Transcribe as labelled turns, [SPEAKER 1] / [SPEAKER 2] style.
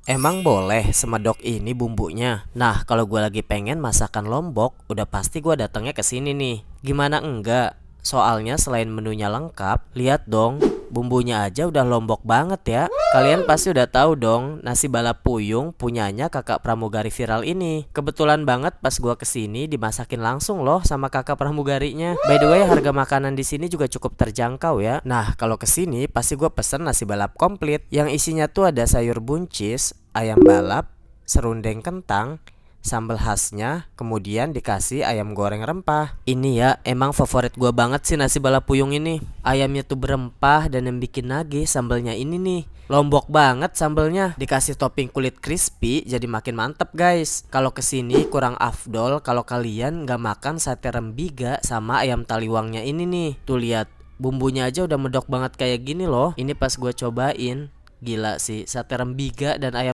[SPEAKER 1] Emang boleh semedok ini bumbunya? Nah, kalau gue lagi pengen masakan Lombok, udah pasti gue datangnya ke sini nih. Gimana enggak? Soalnya selain menunya lengkap, lihat dong, bumbunya aja udah Lombok banget ya. Kalian pasti udah tahu dong, nasi balap puyung punyanya kakak pramugari viral ini. Kebetulan banget pas gua kesini dimasakin langsung loh sama kakak pramugarinya. By the way, harga makanan di sini juga cukup terjangkau ya. Nah, kalau kesini pasti gua pesen nasi balap komplit yang isinya tuh ada sayur buncis, ayam balap, serundeng kentang, sambal khasnya, kemudian dikasih ayam goreng rempah. Ini ya, emang favorit gua banget sih nasi balap puyung ini. Ayamnya tuh berempah dan yang bikin nagih sambalnya ini nih. Lombok banget sambalnya, dikasih topping kulit crispy jadi makin mantep guys. Kalau kesini kurang afdol kalau kalian nggak makan sate rembiga sama ayam taliwangnya ini nih. Tuh lihat, bumbunya aja udah medok banget kayak gini loh. Ini pas gua cobain, gila sih, sate rembiga dan ayam